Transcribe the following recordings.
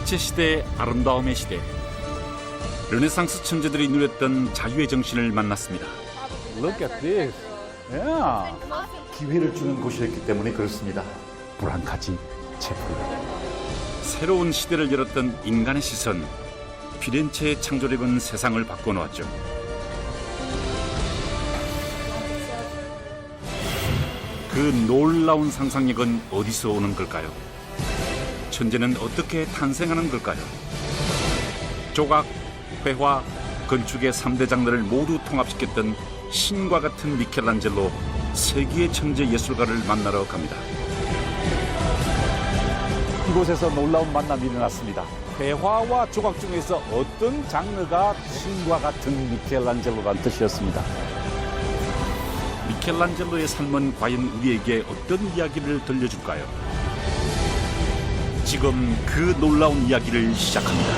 빛의 시대, 아름다움의 시대. 르네상스 천재들이 누렸던 자유의 정신을 만났습니다. Look at this. Yeah. 기회를 주는 곳이었기 때문에 그렇습니다. 불안까지 채굴. 새로운 시대를 열었던 인간의 시선, 피렌체의 창조력은 세상을 바꿔놓았죠. 그 놀라운 상상력은 어디서 오는 걸까요? 천재는 어떻게 탄생하는 걸까요? 조각, 회화, 건축의 3대 장르를 모두 통합시켰던 신과 같은 미켈란젤로, 세계의 천재 예술가를 만나러 갑니다. 이곳에서 놀라운 만남이 일어났습니다. 회화와 조각 중에서 어떤 장르가 신과 같은 미켈란젤로라는 뜻이었습니다. 미켈란젤로의 삶은 과연 우리에게 어떤 이야기를 들려줄까요? 지금 그 놀라운 이야기를 시작합니다.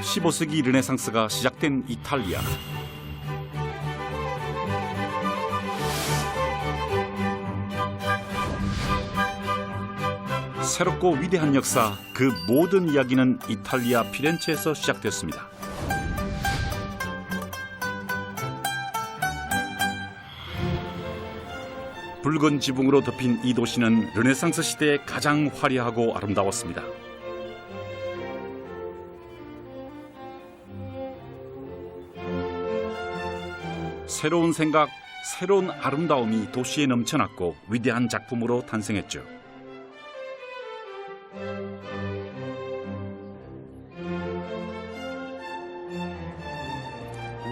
(15세기) 르네상스가 시작된 이탈리아. 새롭고 위대한 역사, 그 모든 이야기는 이탈리아 피렌체에서 시작됐습니다. 붉은 지붕으로 덮인 이 도시는 르네상스 시대에 가장 화려하고 아름다웠습니다. 새로운 생각, 새로운 아름다움이 도시에 넘쳐났고 위대한 작품으로 탄생했죠.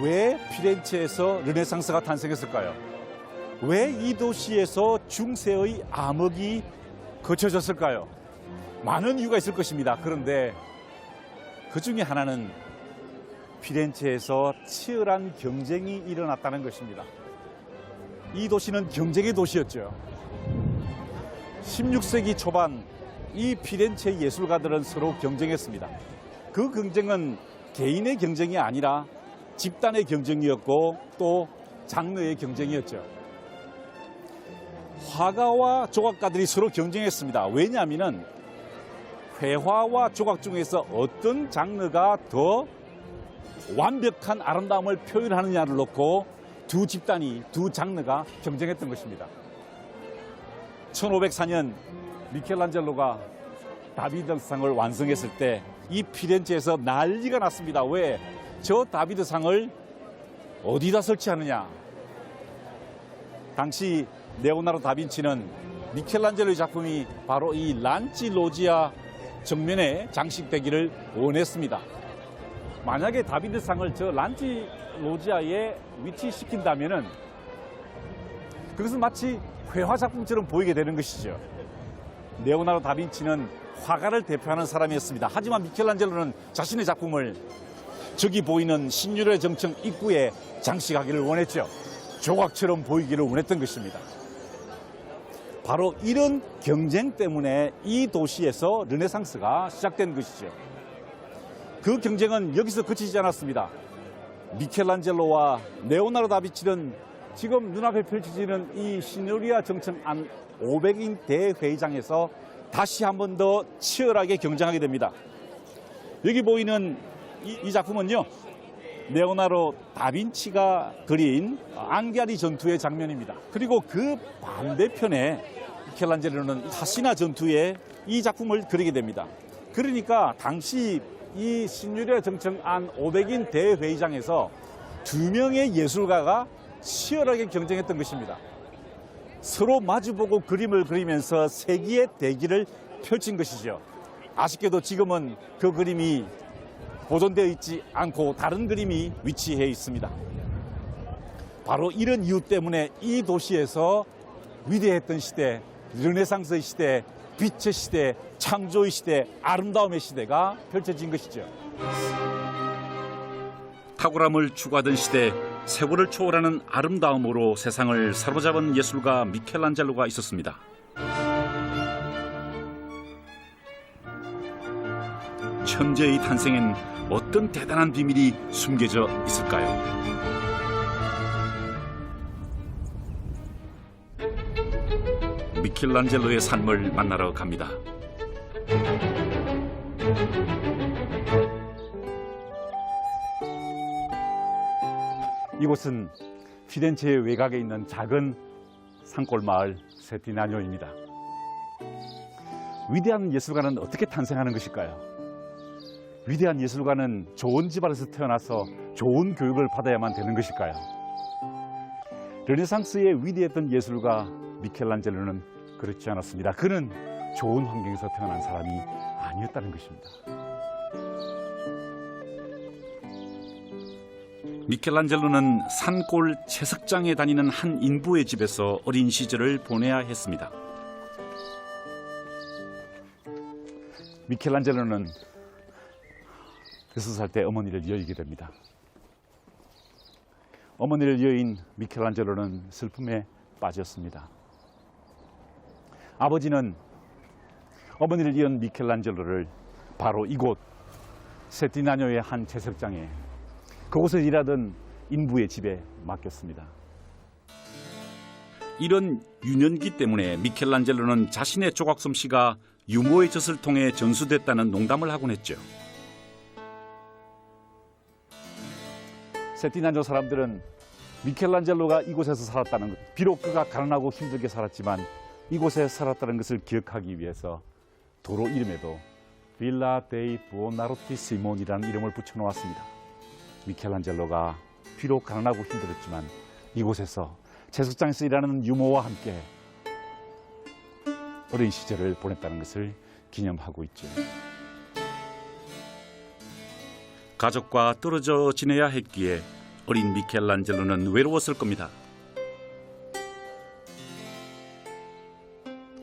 왜 피렌체에서 르네상스가 탄생했을까요? 왜 이 도시에서 중세의 암흑이 거쳐졌을까요? 많은 이유가 있을 것입니다. 그런데 그 중에 하나는 피렌체에서 치열한 경쟁이 일어났다는 것입니다. 이 도시는 경쟁의 도시였죠. 16세기 초반 이 피렌체 예술가들은 서로 경쟁했습니다. 그 경쟁은 개인의 경쟁이 아니라 집단의 경쟁이었고 또 장르의 경쟁이었죠. 화가와 조각가들이 서로 경쟁했습니다. 왜냐하면 회화와 조각 중에서 어떤 장르가 더 완벽한 아름다움을 표현하느냐를 놓고 두 집단이, 두 장르가 경쟁했던 것입니다. 1504년 미켈란젤로가 다비드상을 완성했을 때 이 피렌체에서 난리가 났습니다. 왜? 저 다비드상을 어디다 설치하느냐? 당시 레오나르도 다빈치는 미켈란젤로의 작품이 바로 이 란치 로지아 정면에 장식되기를 원했습니다. 만약에 다비드상을 저 란치 로지아에 위치시킨다면은 그것은 마치 회화 작품처럼 보이게 되는 것이죠. 레오나르도 다빈치는 화가를 대표하는 사람이었습니다. 하지만 미켈란젤로는 자신의 작품을 저기 보이는 신유래 정청 입구에 장식하기를 원했죠. 조각처럼 보이기를 원했던 것입니다. 바로 이런 경쟁 때문에 이 도시에서 르네상스가 시작된 것이죠. 그 경쟁은 여기서 그치지 않았습니다. 미켈란젤로와 레오나르도 다빈치는 지금 눈앞에 펼쳐지는 이 시누리아 정청 안 500인 대회의장에서 다시 한 번 더 치열하게 경쟁하게 됩니다. 여기 보이는 이 작품은요, 레오나르도 다빈치가 그린 앙갸리 전투의 장면입니다. 그리고 그 반대편에 미켈란젤로는 하시나 전투의 이 작품을 그리게 됩니다. 그러니까 당시 이 신유래 정청 안 500인 대회의장에서 두 명의 예술가가 치열하게 경쟁했던 것입니다. 서로 마주보고 그림을 그리면서 세기의 대기를 펼친 것이죠. 아쉽게도 지금은 그 그림이 보존되어 있지 않고 다른 그림이 위치해 있습니다. 바로 이런 이유 때문에 이 도시에서 위대했던 시대, 르네상스의 시대, 빛의 시대, 창조의 시대, 아름다움의 시대가 펼쳐진 것이죠. 탁월함을 추구하던 시대, 세월을 초월하는 아름다움으로 세상을 사로잡은 예술가 미켈란젤로가 있었습니다. 천재의 탄생엔 어떤 대단한 비밀이 숨겨져 있을까요? 미켈란젤로의 삶을 만나러 갑니다. 이곳은 피렌체의 외곽에 있는 작은 산골 마을 세티나뇨입니다. 위대한 예술가는 어떻게 탄생하는 것일까요? 위대한 예술가는 좋은 집안에서 태어나서 좋은 교육을 받아야만 되는 것일까요? 르네상스의 위대했던 예술가 미켈란젤로는 그렇지 않았습니다. 그는 좋은 환경에서 태어난 사람이 아니었다는 것입니다. 미켈란젤로는 산골 채석장에 다니는 한 인부의 집에서 어린 시절을 보내야 했습니다. 미켈란젤로는 6살 때 어머니를 여의게 됩니다. 어머니를 여인 미켈란젤로는 슬픔에 빠졌습니다. 아버지는 어머니를 이은 미켈란젤로를 바로 이곳 세티나뇨의 한 채석장에 그곳에 일하던 인부의 집에 맡겼습니다. 이런 유년기 때문에 미켈란젤로는 자신의 조각 솜씨가 유모의 젖을 통해 전수됐다는 농담을 하곤 했죠. 세티나뇨 사람들은 미켈란젤로가 이곳에서 살았다는 것, 비록 그가 가난하고 힘들게 살았지만 이곳에 살았다는 것을 기억하기 위해서 도로 이름에도 빌라 데이 부오나로티 시몬이라는 이름을 붙여놓았습니다. 미켈란젤로가 비록 가난하고 힘들었지만 이곳에서 채석장에서 일하는 유모와 함께 어린 시절을 보냈다는 것을 기념하고 있죠. 가족과 떨어져 지내야 했기에 어린 미켈란젤로는 외로웠을 겁니다.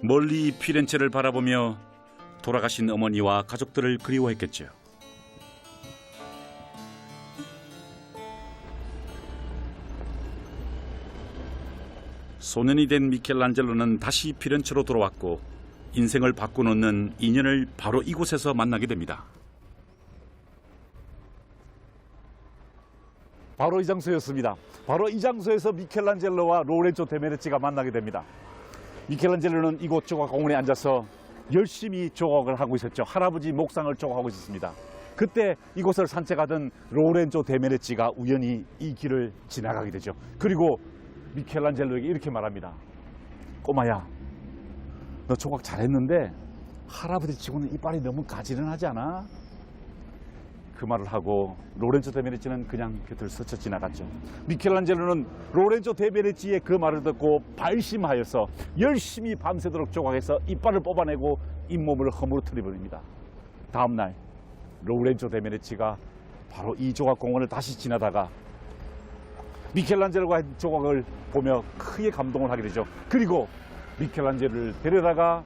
멀리 피렌체를 바라보며 돌아가신 어머니와 가족들을 그리워했겠죠. 소년이 된 미켈란젤로는 다시 피렌체로 돌아왔고 인생을 바꿔놓는 인연을 바로 이곳에서 만나게 됩니다. 바로 이 장소였습니다. 바로 이 장소에서 미켈란젤로와 로렌조 데메르치가 만나게 됩니다. 미켈란젤로는 이곳 조각공원에 앉아서 열심히 조각을 하고 있었죠. 할아버지 목상을 조각하고 있었습니다. 그때 이곳을 산책하던 로렌조 데메르치가 우연히 이 길을 지나가게 되죠. 그리고 미켈란젤로에게 이렇게 말합니다. 꼬마야, 너 조각 잘했는데 할아버지 치고는 이빨이 너무 가지런하지 않아? 그 말을 하고 로렌조 데메르치는 그냥 곁을 스쳐 지나갔죠. 미켈란젤로는 로렌조 데메르치의 그 말을 듣고 발심하여서 열심히 밤새도록 조각해서 이빨을 뽑아내고 잇몸을 허물어뜨려 버립니다. 다음 날 로렌조 데메르치가 바로 이 조각공원을 다시 지나다가 미켈란젤로가 한 조각을 보며 크게 감동을 하게 되죠. 그리고 미켈란젤로를 데려다가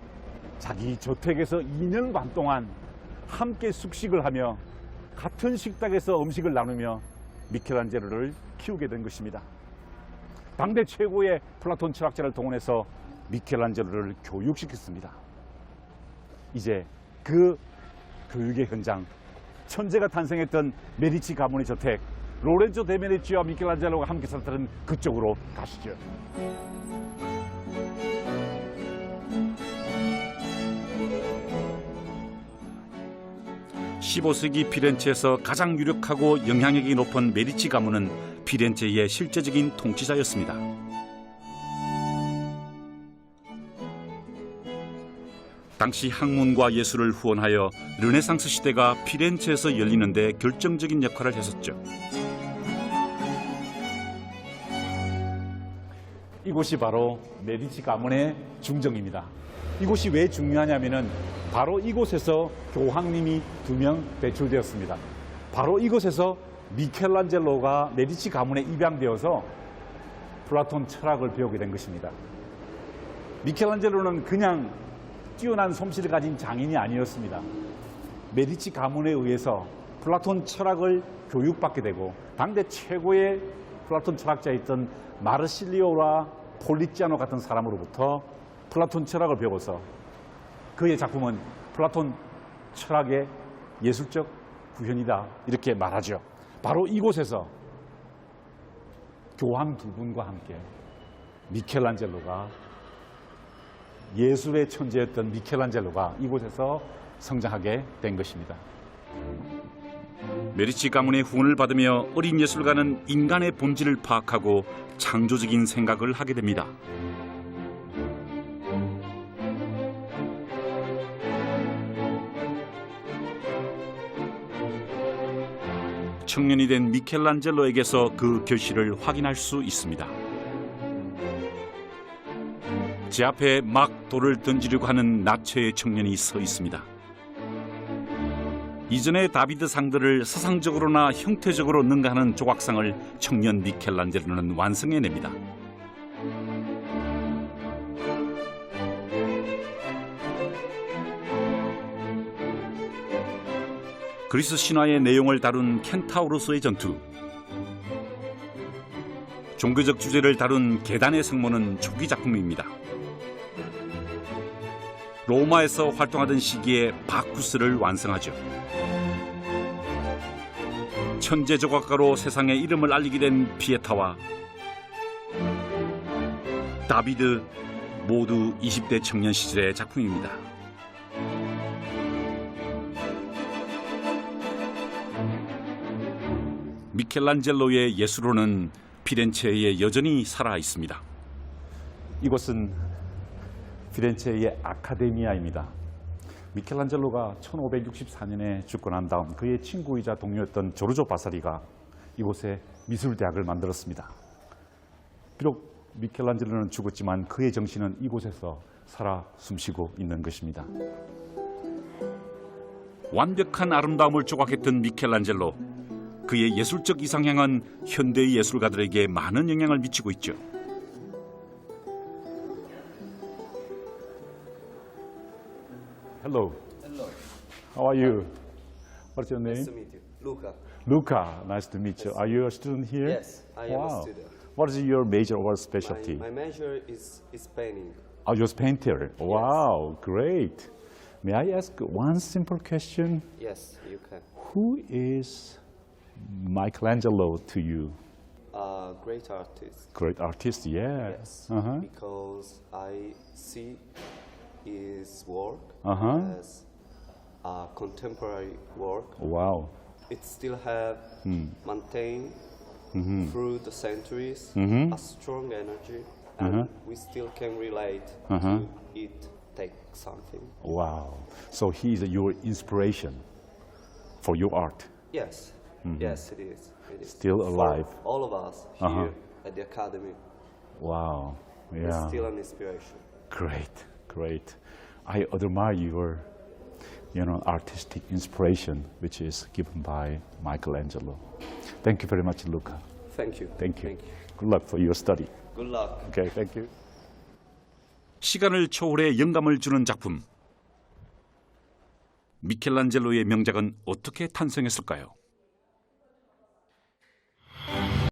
자기 저택에서 2년 반 동안 함께 숙식을 하며 같은 식탁에서 음식을 나누며 미켈란젤로를 키우게 된 것입니다. 당대 최고의 플라톤 철학자를 동원해서 미켈란젤로를 교육시켰습니다. 이제 그 교육의 현장, 천재가 탄생했던 메디치 가문의 저택, 로렌조 데메르치와 미켈란젤로가 함께 살았던 그쪽으로 가시죠. 15세기 피렌체에서 가장 유력하고 영향력이 높은 메디치 가문은 피렌체의 실제적인 통치자였습니다. 당시 학문과 예술을 후원하여 르네상스 시대가 피렌체에서 열리는 데 결정적인 역할을 했었죠. 이곳이 바로 메디치 가문의 중정입니다. 이곳이 왜 중요하냐면은 바로 이곳에서 교황님이 2명 배출되었습니다. 바로 이곳에서 미켈란젤로가 메디치 가문에 입양되어서 플라톤 철학을 배우게 된 것입니다. 미켈란젤로는 그냥 뛰어난 솜씨를 가진 장인이 아니었습니다. 메디치 가문에 의해서 플라톤 철학을 교육받게 되고 당대 최고의 플라톤 철학자였던 마르실리오와 폴리지아노 같은 사람으로부터 플라톤 철학을 배워서 그의 작품은 플라톤 철학의 예술적 구현이다 이렇게 말하죠. 바로 이곳에서 교황 2분과 함께 미켈란젤로가 예술의 천재였던 미켈란젤로가 이곳에서 성장하게 된 것입니다. 메디치 가문의 후원을 받으며 어린 예술가는 인간의 본질을 파악하고 창조적인 생각을 하게 됩니다. 청년이 된 미켈란젤로에게서 그 결실을 확인할 수 있습니다. 제 앞에 막 돌을 던지려고 하는 나체의 청년이 서 있습니다. 이전의 다비드 상들을 사상적으로나 형태적으로 능가하는 조각상을 청년 미켈란젤로는 완성해냅니다. 그리스 신화의 내용을 다룬 켄타우로스의 전투, 종교적 주제를 다룬 계단의 성모는 초기 작품입니다. 로마에서 활동하던 시기에 바쿠스를 완성하죠. 천재 조각가로 세상에 이름을 알리게 된 피에타와 다비드 모두 20대 청년 시절의 작품입니다. 미켈란젤로의 예술로는 피렌체에 여전히 살아 있습니다. 이곳은 피렌체의 아카데미아입니다. 미켈란젤로가 1564년에 죽고 난 다음 그의 친구이자 동료였던 조르조 바사리가 이곳에 미술대학을 만들었습니다. 비록 미켈란젤로는 죽었지만 그의 정신은 이곳에서 살아 숨쉬고 있는 것입니다. 완벽한 아름다움을 조각했던 미켈란젤로, 그의 예술적 이상향은 현대의 예술가들에게 많은 영향을 미치고 있죠. Hello. Hello. How are you? What's your Nice name? to meet you. Luca. Luca. Nice to meet you. Are you a student here? Yes, I am a Wow. student. What is your major or specialty? My major is painting. Oh, you're a painter. Wow, great. May I ask one simple question? Yes, you can. Who is Michelangelo to you? A great artist. Great artist, yeah. Yes. Uh-huh. Because I see his work Uh-huh. as a contemporary work. Wow. It still have maintained through the centuries a strong energy, and we still can relate to it. Take something. Wow. So he is your inspiration for your art. Yes. Yes, it is. It is. Still For alive. all of us here at the academy, Wow. it's Yeah. still an inspiration. Great, great. I admire your, artistic inspiration, which is given by Michelangelo. Thank you very much, Luca. Thank you. Thank you. Thank you. Good luck for your study. Good luck. Okay, thank you. 시간을 초월해 영감을 주는 작품. 미켈란젤로의 명작은 어떻게 탄생했을까요?